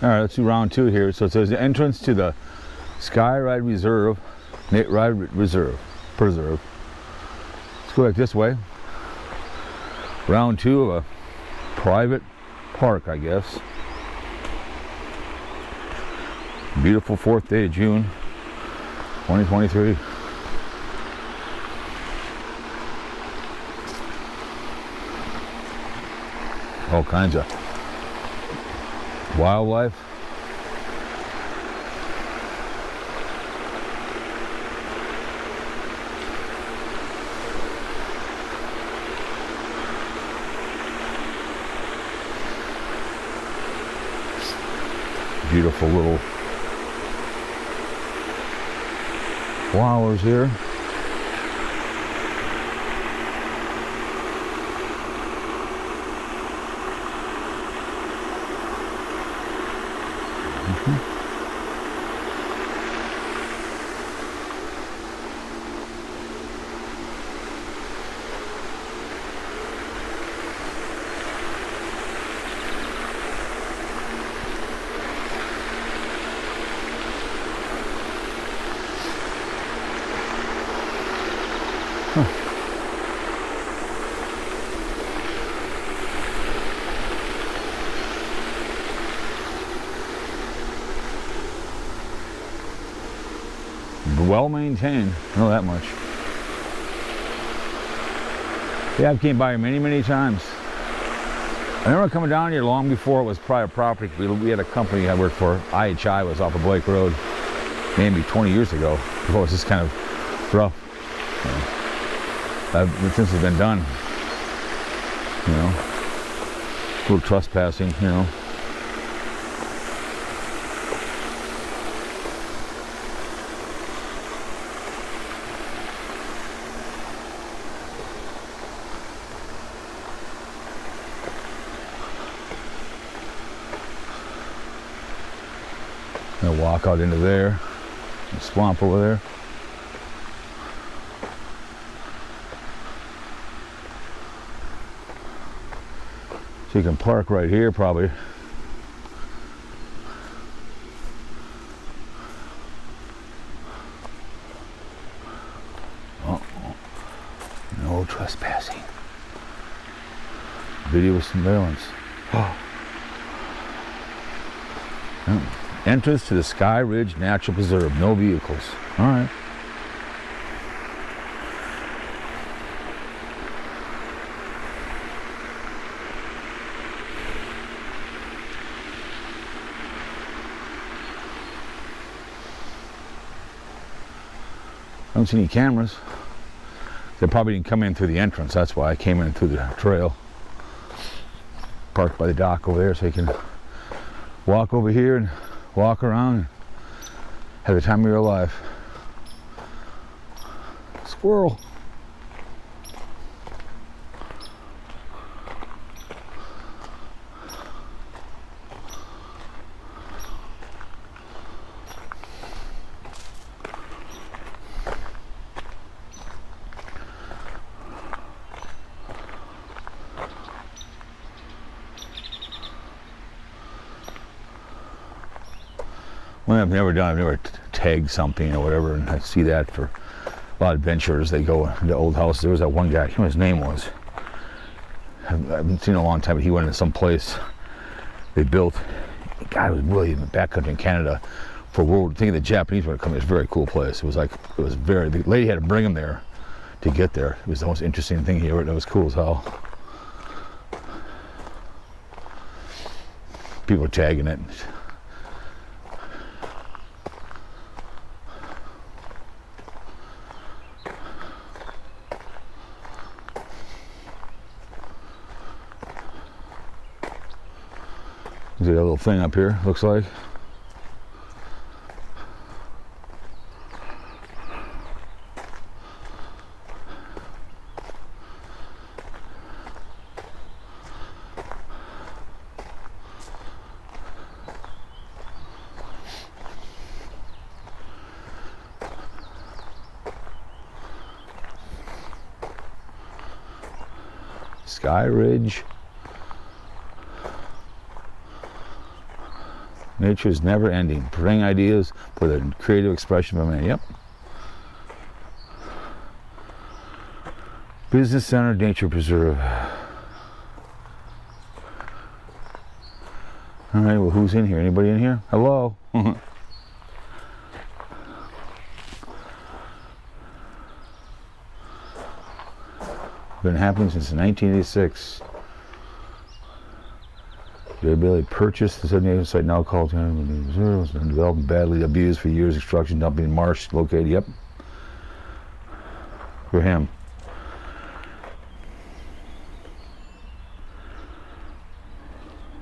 All right, let's do round two here. So it says the entrance to the SkyRidge Preserve. Let's go back this way. Round two of a private park, I guess. Beautiful 4th day of June, 2023. All kinds of wildlife. Beautiful little flowers here. Well maintained, I know that much. Yeah, I've came by many times. I remember coming down here long before it was private property. We had a company I worked for, IHI, was off of Blake Road, maybe 20 years ago. Before it was just kind of rough. Since it's been done, you know, a little trespassing, you know. I'll walk out into there, the swamp over there. So you can park right here probably. Oh, no trespassing. Video surveillance. Oh. Entrance to the SkyRidge Natural Preserve. No vehicles. All right. I don't see any cameras. They probably didn't come in through the entrance. That's why I came in through the trail. Parked by the dock over there so you can walk over here and walk around and have the time of your life. Squirrel. Well, I've never tagged something or whatever, and I see that for a lot of adventurers. They go into old houses. There was that one guy, I can't remember what his name was. I haven't seen him in a long time, but he went into some place they built. The guy was really in the backcountry in Canada for world. Thinking the Japanese were coming. It was a very cool place. The lady had to bring him there to get there. It was the most interesting thing he ever. It was cool as hell. People were tagging it. There's a little thing up here, looks like. SkyRidge Nature is never ending. Bring ideas for the creative expression of man. Yep. Business Center Nature Preserve. All right, well, who's in here? Anybody in here? Hello? Been happening since 1986. Jerry Bailey purchased the subdivision site now called Reserve. It's been developed and badly abused for years. Extraction dumping marsh located. Yep. For him.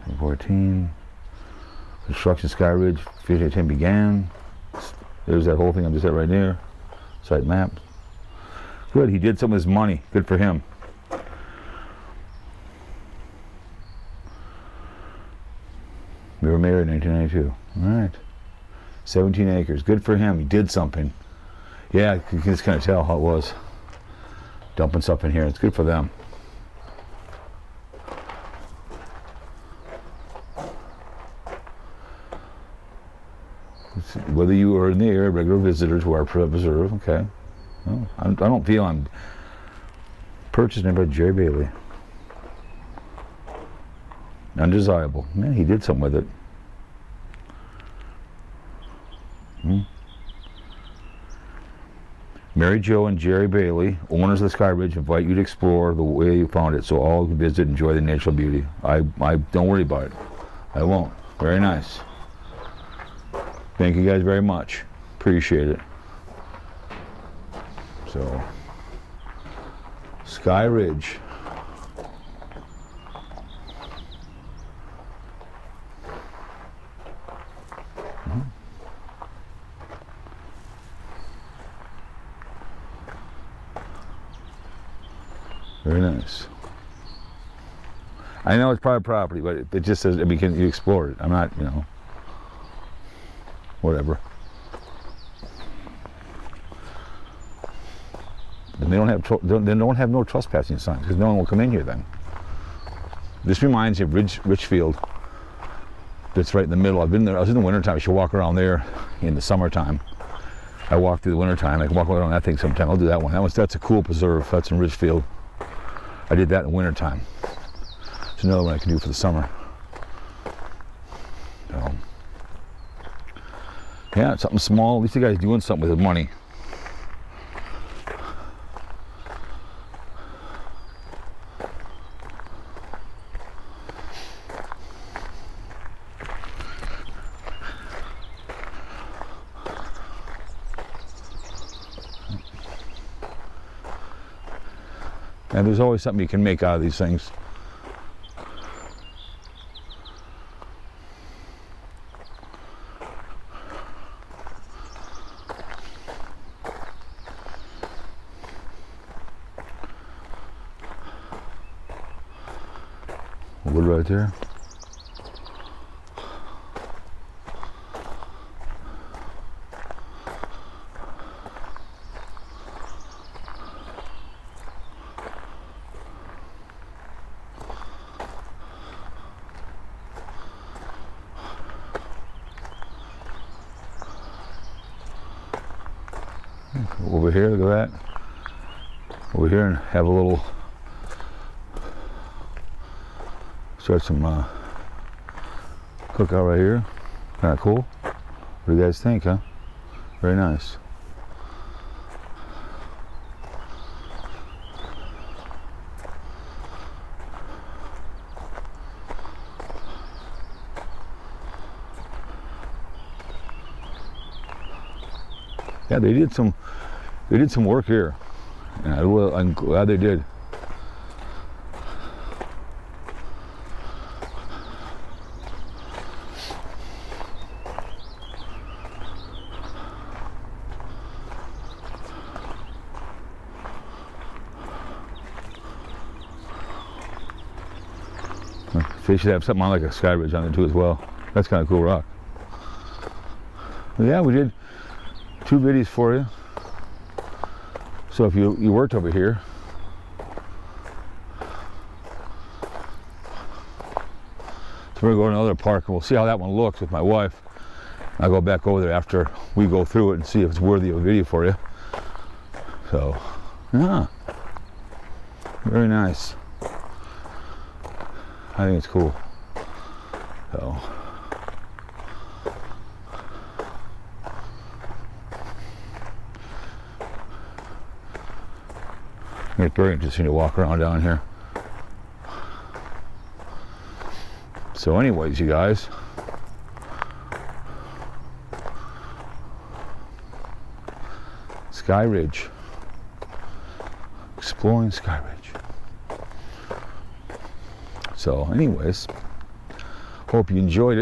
And 14. Construction SkyRidge 15 began. There's that whole thing I'm just at right there. Site map. Good. He did some of his money. Good for him. We were married in 1992. All right. 17 acres. Good for him. He did something. Yeah, you can just kind of tell how it was. Dumping stuff in here. It's good for them. Whether you are in the area, regular visitors who are preserved, okay. Well, I don't feel I'm purchasing by Jerry Bailey. Undesirable. Man, he did something with it. Mary Jo and Jerry Bailey, owners of the SkyRidge, invite you to explore the way you found it, so all who visit enjoy the natural beauty. I don't worry about it. I won't. Very nice. Thank you guys very much. Appreciate it. So, SkyRidge. Very nice. I know it's private property, but it just says, I mean, can you explore it? I'm not, you know, whatever. And they don't have no trespassing signs because no one will come in here then. This reminds me of Richfield. That's right in the middle. I've been there. I was in the wintertime. I should walk around there in the summertime. I walk through the wintertime. I can walk around that thing sometime. I'll do that one. That's a cool preserve. That's in Richfield. I did that in the wintertime. It's another one I can do for the summer. So, yeah, something small. At least the guy's doing something with his money. And there's always something you can make out of these things. Wood right there. Over here, look at that. Over here and have a little, start some cookout right here. Kind of cool. What do you guys think, huh? Very nice. Yeah, they did some work here. And I'm glad they did. They should have something on like a SkyRidge on there too as well. That's kind of cool rock. But yeah, we did 2 videos for you. So if you worked over here, So we're going to go to another park, and we'll see how that one looks with my wife. I'll go back over there after we go through it and see if it's worthy of a video for you. So, yeah, very nice. I think it's cool. So, it's very interesting to walk around down here. So anyways, you guys, SkyRidge, exploring SkyRidge. So anyways, hope you enjoyed it.